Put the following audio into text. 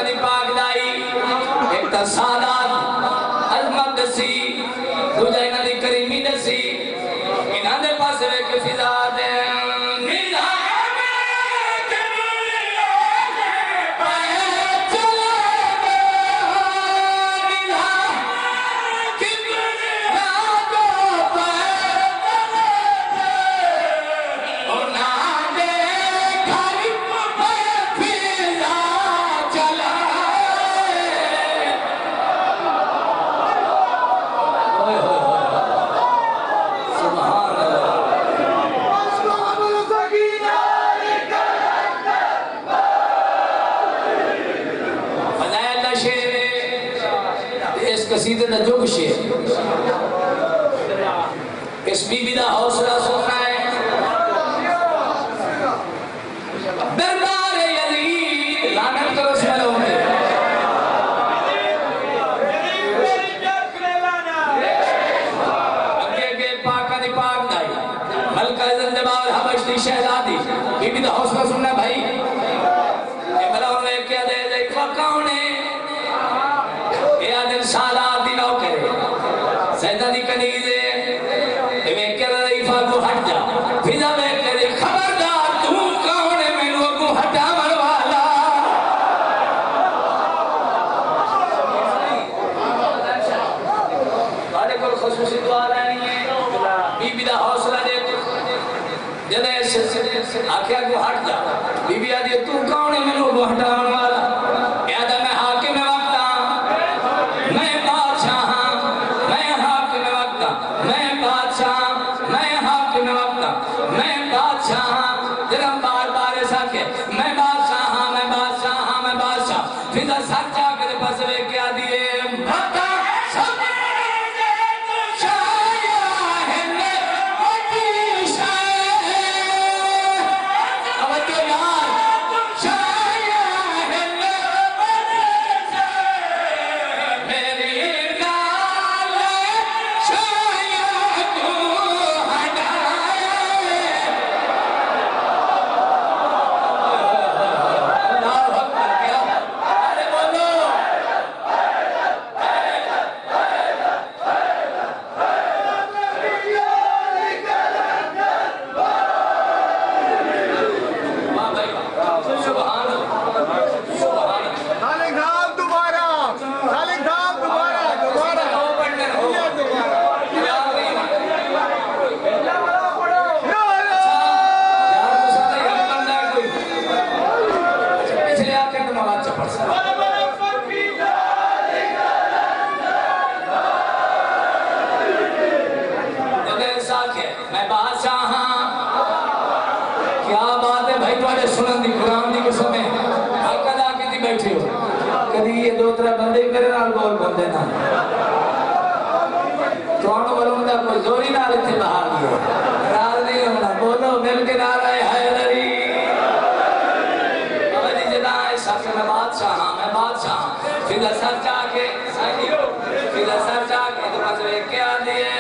दी पाक दाई एक ता सादात अजमत दसी दूजा इना दी करीमी दसी इना दे पास वेख फिजा दे कसीदे दा जो कुछ है इस बीबी दा हौसला सुनना है दरबार यजीद लानत करो सुनो आगे पाक दी पाक दाई मलका ज़ंजबार हबश दी शहजादी बीबी दा हौसला सुनना भाई ए भला उन्हें क्या दे दे कौन है ए आदम साला दिन हो करे सैदा दी कनीजे ए मैं कह रही फागो हट जा फिजा में करे खबरदार तू कौन है मैनू अगू हटावन वाला बारे को खुशूसी दुआ लेनी है बीबी दा हौसला दे जदे आखिया को हट जा बीबी आदी तू कौन है मैनू अगू हटावन वाला ए आदम मैं हाकिम दो तरह बंदे मेरे नाल बोल बंदे ना कौन बोलूंगा कोई जोरी नाल इत्थे बाहर गया नाल नहीं होना बोलो मिल के नाल आए हैदरी बाबा जी जदा ऐसा मैं बादशाह फिर सर जाके तो बस क्या दिए